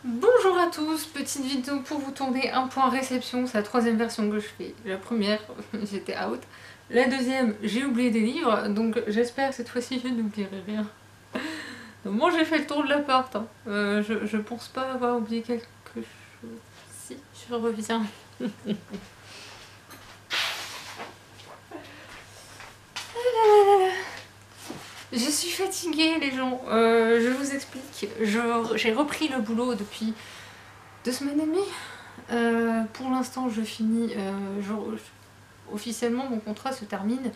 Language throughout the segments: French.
Bonjour à tous, petite vidéo pour vous tourner un point réception, c'est la troisième version que je fais. La première, j'étais out. La deuxième, j'ai oublié des livres, donc j'espère que cette fois-ci je n'oublierai rien. Donc moi j'ai fait le tour de l'appart, hein. Je pense pas avoir oublié quelque chose. Si, je reviens. Je suis fatiguée les gens, je vous explique. J'ai repris le boulot depuis 2 semaines et demie. Pour l'instant, je finis. Officiellement, mon contrat se termine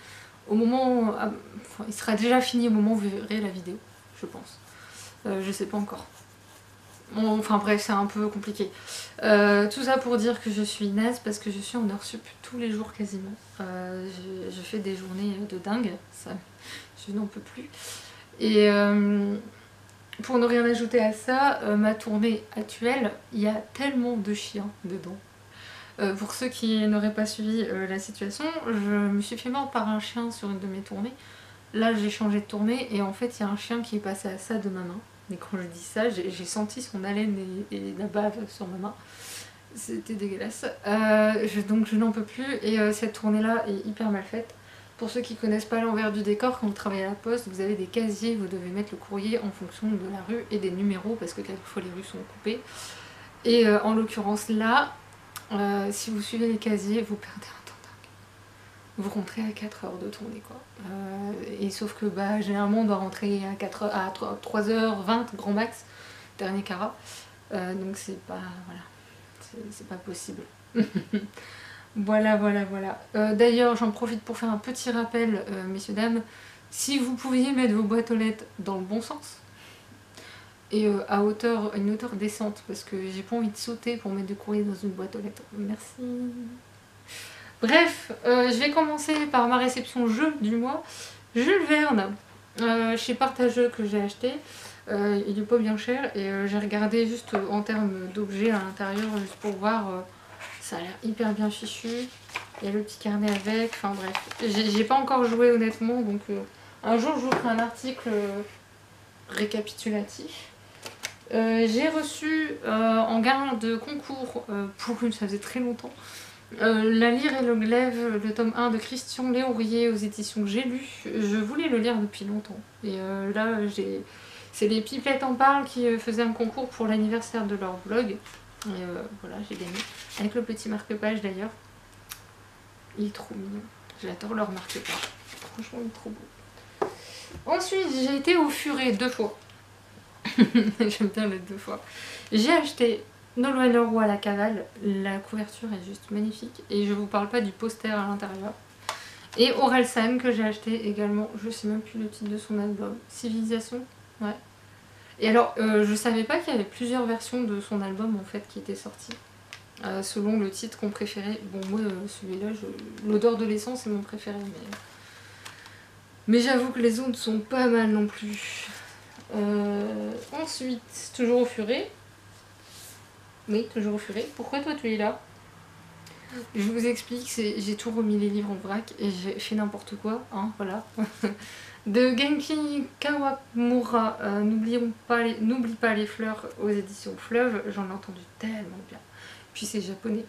au moment. Enfin, il sera déjà fini au moment où vous verrez la vidéo, je pense. Je sais pas encore. Bon, enfin bref, c'est un peu compliqué. Tout ça pour dire que je suis naze parce que je suis en heure sup tous les jours quasiment. Je fais des journées de dingue, ça, je n'en peux plus. Et pour ne rien ajouter à ça, ma tournée actuelle, il y a tellement de chiens dedans. Pour ceux qui n'auraient pas suivi la situation, je me suis fait mordre par un chien sur une de mes tournées. Là, j'ai changé de tournée et en fait, il y a un chien qui est passé à ça de ma main. Mais quand je dis ça, j'ai senti son haleine et la bave sur ma main. C'était dégueulasse. Donc je n'en peux plus et cette tournée-là est hyper mal faite. Pour ceux qui connaissent pas l'envers du décor, quand vous travaillez à la poste, vous avez des casiers, vous devez mettre le courrier en fonction de la rue et des numéros parce que quelquefois les rues sont coupées. Et en l'occurrence là, si vous suivez les casiers, vous perdez un temps dingue. Vous rentrez à 4 heures de tournée quoi. Et sauf que bah, généralement on doit rentrer à 3h20 grand max, dernier carat. Donc c'est pas, voilà, c'est pas possible. Voilà. D'ailleurs j'en profite pour faire un petit rappel, messieurs dames, si vous pouviez mettre vos boîtes aux lettres dans le bon sens, et à une hauteur décente, parce que j'ai pas envie de sauter pour mettre du courrier dans une boîte aux lettres. Merci. Bref, je vais commencer par ma réception jeu du mois. Jules Verne, chez Partageux que j'ai acheté. Il est pas bien cher et j'ai regardé juste en termes d'objets à l'intérieur juste pour voir. Ça a l'air hyper bien fichu. Il y a le petit carnet avec. Enfin bref, j'ai pas encore joué honnêtement, donc un jour je vous ferai un article récapitulatif. J'ai reçu en gain de concours, ça faisait très longtemps, La Lyre et le Glaive, le tome 1 de Christian Léaurier aux éditions J'ai lu. Je voulais le lire depuis longtemps. Et là, c'est les Pipettes en parlent qui faisaient un concours pour l'anniversaire de leur blog. Et voilà, j'ai gagné. Avec le petit marque-page d'ailleurs. Il est trop mignon. J'adore leur marque-page. Franchement, il est trop beau. Ensuite, j'ai été au Furet 2 fois. J'aime bien les 2 fois. J'ai acheté Nolwenn Leroy à la cavale. La couverture est juste magnifique. Et je vous parle pas du poster à l'intérieur. Et Orelsan que j'ai acheté également. Je sais même plus le titre de son album. Civilisation. Ouais. Et alors, je savais pas qu'il y avait plusieurs versions de son album en fait qui étaient sorties. Selon le titre qu'on préférait. Bon, moi, celui-là, l'odeur de l'essence est mon préféré. Mais j'avoue que les autres sont pas mal non plus. Ensuite, toujours au Furet. Oui, toujours au Furet. Pourquoi toi tu es là? Je vous explique, j'ai tout remis les livres en vrac et j'ai fait n'importe quoi, hein, voilà. De Genki Kawamura, n'oublie pas les fleurs aux éditions Fleuve, j'en ai entendu tellement bien. Puis c'est japonais.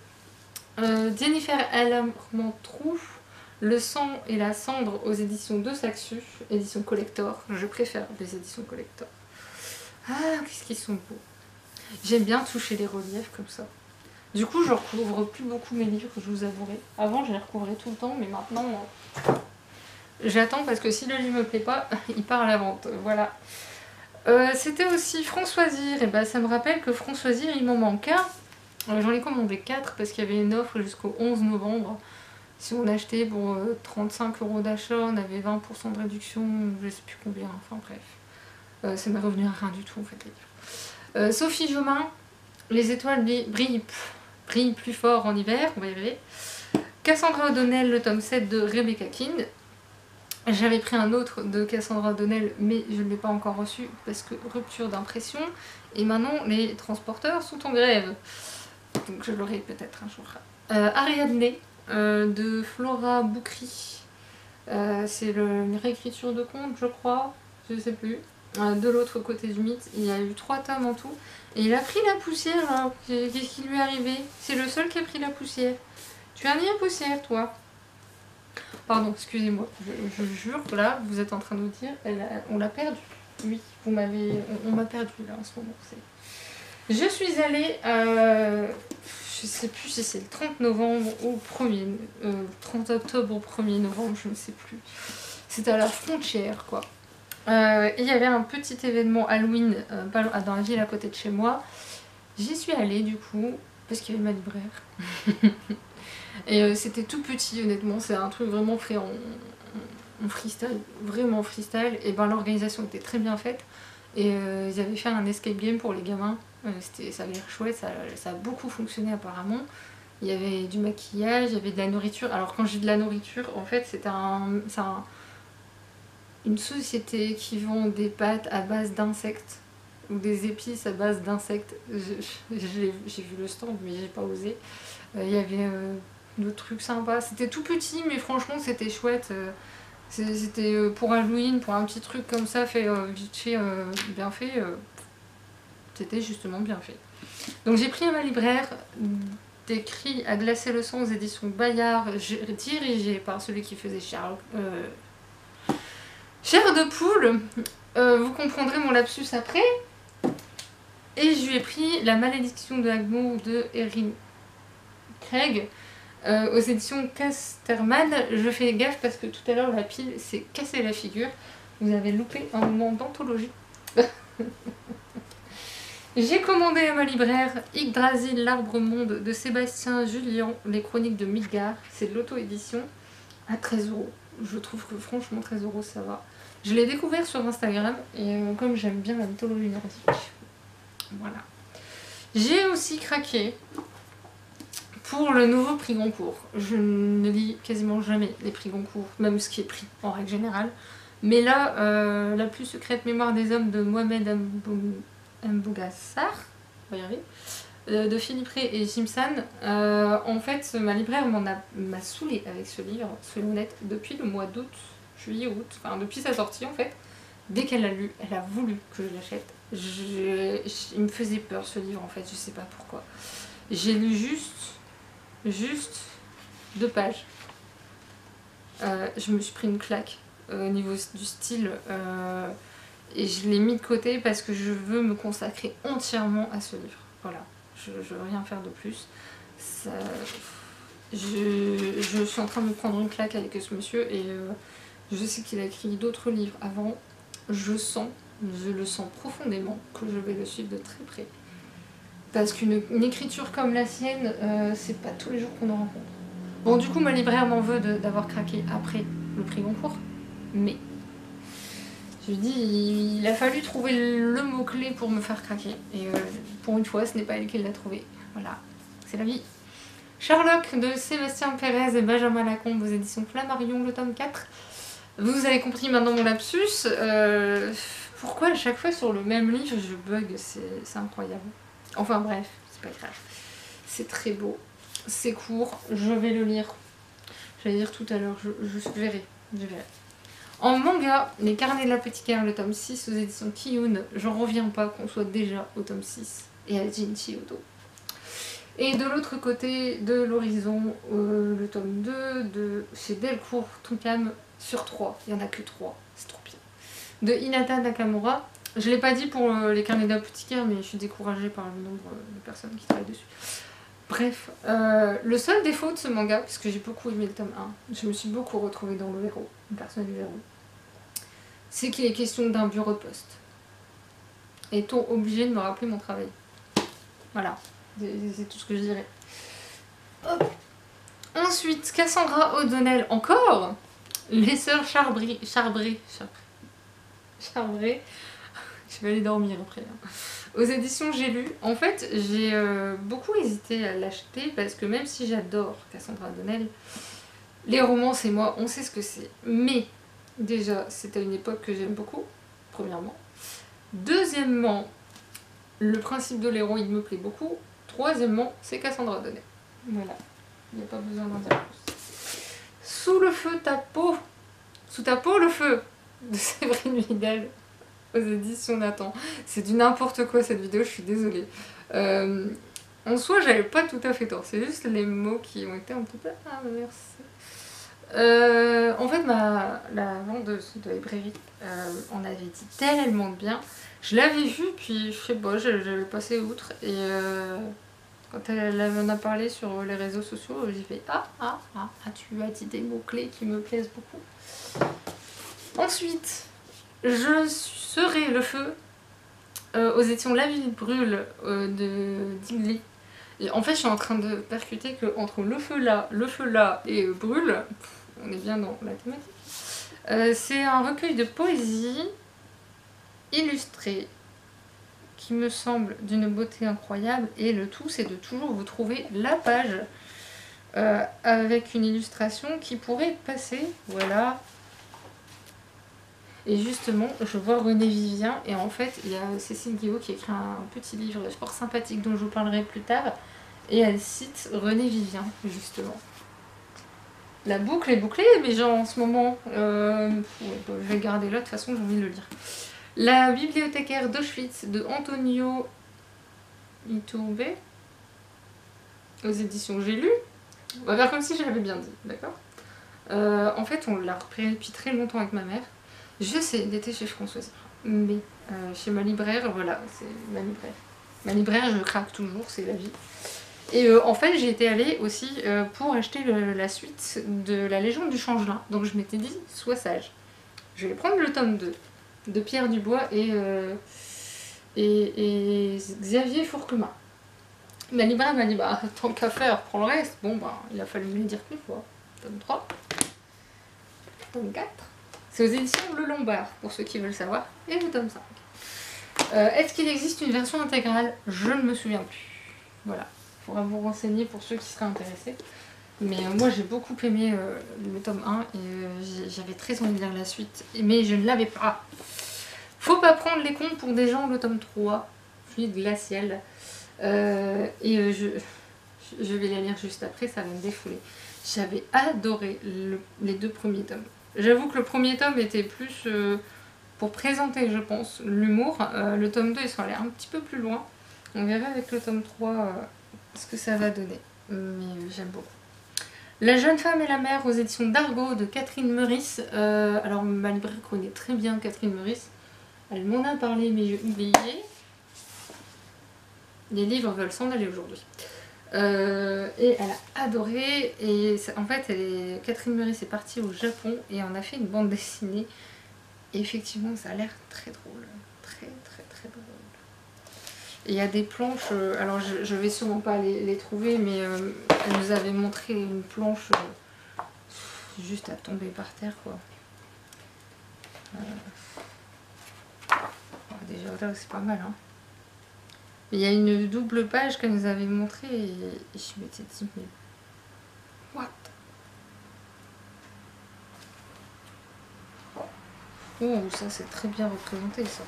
Jennifer Alamantrou, Le sang et la cendre aux éditions de Saxu, édition collector. Je préfère les éditions collector. Ah, qu'est-ce qu'ils sont beaux. J'aime bien toucher les reliefs comme ça. Du coup, je recouvre plus beaucoup mes livres, je vous avouerai. Avant, je les recouvrais tout le temps, mais maintenant, j'attends parce que si le livre me plaît pas, il part à la vente. Voilà. C'était aussi Françoisir. Et bah, ça me rappelle que Françoisir, il m'en manque un. J'en ai commandé 4 parce qu'il y avait une offre jusqu'au 11 novembre. Si on achetait pour 35 € d'achat, on avait 20% de réduction, je sais plus combien, enfin bref. Ça m'est revenu à rien du tout en fait les livres. Sophie Jomain, Les étoiles brillent plus fort en hiver, on va y arriver. Cassandra O'Donnell, le tome 7 de Rebecca King. J'avais pris un autre de Cassandra O'Donnell, mais je ne l'ai pas encore reçu parce que rupture d'impression. Et maintenant, les transporteurs sont en grève. Donc je l'aurai peut-être un jour. Ariadne, de Flora Boukri. C'est une réécriture de conte, je crois. Je sais plus. de l'autre côté du mythe. Il y a eu 3 tomes en tout. Et il a pris la poussière, là. Qu'est-ce qui lui est arrivé? C'est le seul qui a pris la poussière. Tu as mis la poussière, toi? Pardon, excusez-moi. Je jure que là, vous êtes en train de vous dire, on l'a perdu. Oui, on m'a perdu là en ce moment. Je suis allée, je sais plus si c'est le 30 novembre ou 30 octobre au 1er novembre, je ne sais plus. C'était à la frontière, quoi. Il y avait un petit événement Halloween dans la ville à côté de chez moi. J'y suis allée du coup, parce qu'il y avait ma libraire. Et c'était tout petit, honnêtement, c'est un truc vraiment fait en freestyle, vraiment freestyle. Et ben l'organisation était très bien faite. Et ils avaient fait un escape game pour les gamins. Ça avait l'air chouette, ça a beaucoup fonctionné apparemment. Il y avait du maquillage, il y avait de la nourriture. Alors quand j'ai de la nourriture, en fait c'est une société qui vend des pâtes à base d'insectes ou des épices à base d'insectes. J'ai vu le stand mais j'ai pas osé. Il y avait d'autres trucs sympas. C'était tout petit mais franchement c'était chouette. C'était pour Halloween, pour un petit truc comme ça, fait vite fait, bien fait. C'était justement bien fait. Donc j'ai pris à ma libraire des cris à glacer le sang aux éditions Bayard, dirigé par celui qui faisait Chair de poule. Vous comprendrez mon lapsus après. Et je lui ai pris La malédiction de Agmo de Erin Craig. Aux éditions Casterman. Je fais gaffe parce que tout à l'heure la pile s'est cassée la figure. Vous avez loupé un moment d'anthologie. J'ai commandé à ma libraire Yggdrasil, l'arbre monde de Sébastien Julien, les chroniques de Midgard. C'est de l'auto-édition à 13 €. Je trouve que franchement 13 € ça va. Je l'ai découvert sur Instagram et comme j'aime bien la mythologie nordique, voilà. J'ai aussi craqué pour le nouveau prix Goncourt. Je ne lis quasiment jamais les prix Goncourt, même ce qui est pris en règle générale. Mais là, La plus secrète mémoire des hommes de Mohamed Mbougassar, on va y arriver, de Philippe Ray et Jimsan. En fait, ma libraire m'a saoulée avec ce livre, soyons honnêtes, depuis le mois d'août, juillet-août, enfin depuis sa sortie en fait. Dès qu'elle l'a lu, elle a voulu que je l'achète. Il me faisait peur ce livre en fait, je sais pas pourquoi. J'ai lu juste 2 pages. Je me suis pris une claque au niveau du style et je l'ai mis de côté parce que je veux me consacrer entièrement à ce livre. Voilà, je veux rien faire de plus. Je suis en train de me prendre une claque avec ce monsieur et je sais qu'il a écrit d'autres livres avant. Je le sens profondément que je vais le suivre de très près. Parce qu'une écriture comme la sienne, c'est pas tous les jours qu'on en rencontre. Bon, du coup, ma libraire m'en veut d'avoir craqué après le prix Goncourt. Mais, je lui dis, il a fallu trouver le mot-clé pour me faire craquer. Et pour une fois, ce n'est pas elle qui l'a trouvé. Voilà, c'est la vie. Sherlock de Sébastien Pérez et Benjamin Lacombe aux éditions Flammarion, le tome 4. Vous avez compris maintenant mon lapsus. Pourquoi à chaque fois sur le même livre je bug, c'est incroyable. Enfin bref, c'est pas grave. C'est très beau, c'est court, je vais le lire. J'allais dire tout à l'heure, je verrai. En manga, Les Carnets de l'apothicaire, le tome 6 aux éditions Kiyun, j'en reviens pas qu'on soit déjà au tome 6 et à Jinchi Odo. Et de l'autre côté de l'horizon, le tome 2 de chez Delcourt Tonkam sur 3, il n'y en a que 3, c'est trop bien. De Hinata Nakamura. Je ne l'ai pas dit pour les carnets d'apothicaire, mais je suis découragée par le nombre de personnes qui travaillent dessus. Bref, le seul défaut de ce manga, parce que j'ai beaucoup aimé le tome 1, je me suis beaucoup retrouvée dans le héros, le personnage du héros, c'est qu'il est question d'un bureau de poste. Est-on obligé de me rappeler mon travail? Voilà, c'est tout ce que je dirais. Hop. Ensuite, Cassandra O'Donnell encore, les sœurs Charbré. Je vais aller dormir après. Aux éditions J'ai lu. En fait, j'ai beaucoup hésité à l'acheter parce que même si j'adore Cassandra O'Donnell, les romans, c'est moi, on sait ce que c'est. Mais déjà, c'est à une époque que j'aime beaucoup, premièrement. Deuxièmement, le principe de l'héroïne me plaît beaucoup. Troisièmement, c'est Cassandra O'Donnell. Voilà, il n'y a pas besoin d'en dire plus. Sous le feu ta peau. Sous ta peau le feu de Séverine Vidal. aux éditions Nathan. C'est du n'importe quoi cette vidéo, je suis désolée. En soi, j'avais pas tout à fait tort, c'est juste les mots qui ont été un petit peu... Ah, merci. En fait, la vendeuse de librairie on avait dit tellement de bien. Je l'avais vue, puis je sais pas, j'avais passé outre. Et quand elle m'en a parlé sur les réseaux sociaux, j'ai fait tu as dit des mots-clés qui me plaisent beaucoup. Ensuite, je serai le feu aux éditions La Ville brûle de Digli. Et en fait, je suis en train de percuter que entre le feu là et brûle, on est bien dans la thématique. C'est un recueil de poésie illustré qui me semble d'une beauté incroyable, et le tout c'est de toujours vous trouver la page avec une illustration qui pourrait passer, voilà. Et justement, je vois René Vivien, et en fait, il y a Cécile Guillot qui écrit un petit livre fort sympathique dont je vous parlerai plus tard, et elle cite René Vivien, justement. La boucle est bouclée, mais genre en ce moment, je vais garder là, de toute façon j'ai envie de le lire. La bibliothécaire d'Auschwitz de Antonio Iturbe, aux éditions J'ai lu. On va faire comme si je l'avais bien dit, d'accord. En fait, on l'a repris depuis très longtemps avec ma mère. J'essaie d'être chez Françoise, mais chez ma libraire, voilà, c'est ma libraire. Ma libraire, je craque toujours, c'est la vie. Et en fait, j'y étais allée aussi pour acheter la suite de La Légende du Changelin. Donc je m'étais dit, sois sage. Je vais prendre le tome 2 de Pierre Dubois et Xavier Fourquemin. Ma libraire m'a dit, bah tant qu'à faire, prends le reste. Bon, bah il a fallu me le dire plus fois. Tome 3. Tome 4. C'est aux éditions Le Lombard, pour ceux qui veulent savoir. Et le tome 5. Est-ce qu'il existe une version intégrale? Je ne me souviens plus. Voilà. Il faudra vous renseigner pour ceux qui seraient intéressés. Mais moi j'ai beaucoup aimé le tome 1 et j'avais très envie de lire la suite. Mais je ne l'avais pas. Faut pas prendre les contes pour des gens, le tome 3. Fluide glacial. Et je vais la lire juste après, ça va me défouler. J'avais adoré les 2 premiers tomes. J'avoue que le premier tome était plus pour présenter, je pense, l'humour. Le tome 2, il sera allé un petit peu plus loin. On verra avec le tome 3 ce que ça va donner. Mais j'aime beaucoup. La jeune femme et la mère aux éditions d'Argo de Catherine Meurice. Alors ma libraire connaît très bien Catherine Meurice. Elle m'en a parlé mais j'ai oublié. Les livres veulent s'en aller aujourd'hui. Et elle a adoré. Et ça, en fait, Catherine Meurice est partie au Japon et on a fait une bande dessinée. Et effectivement, ça a l'air très drôle. Très drôle. Et il y a des planches, alors je vais sûrement pas les trouver, mais elle nous avait montré une planche juste à tomber par terre, quoi. Déjà là, c'est pas mal, hein. Il y a une double page qu'elle nous avait montrée et je m'étais dit, mais what? Oh, ça c'est très bien représenté, ça.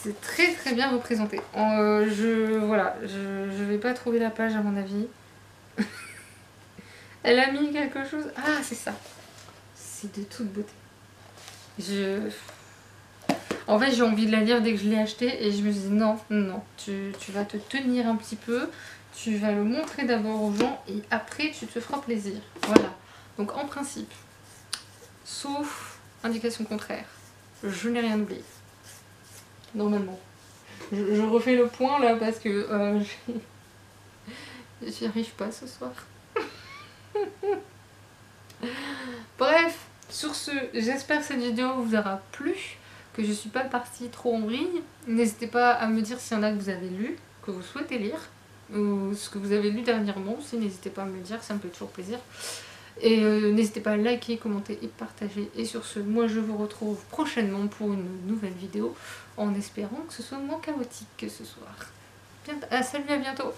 C'est très bien représenté. Voilà, je vais pas trouver la page à mon avis. Elle a mis quelque chose. Ah, c'est ça. C'est de toute beauté. En fait, j'ai envie de la lire dès que je l'ai achetée et je me dis non, tu vas te tenir un petit peu, tu vas le montrer d'abord aux gens et après tu te feras plaisir. Voilà. Donc en principe, sauf indication contraire, je n'ai rien oublié. Normalement. Je refais le point là parce que j'y arrive pas ce soir. Bref, sur ce, j'espère que cette vidéo vous aura plu, que je suis pas partie trop en vrille. N'hésitez pas à me dire s'il y en a que vous avez lu, que vous souhaitez lire, ou ce que vous avez lu dernièrement aussi, n'hésitez pas à me le dire, ça me fait toujours plaisir. Et n'hésitez pas à liker, commenter et partager. Et sur ce, moi je vous retrouve prochainement pour une nouvelle vidéo, en espérant que ce soit moins chaotique que ce soir. Salut, à bientôt!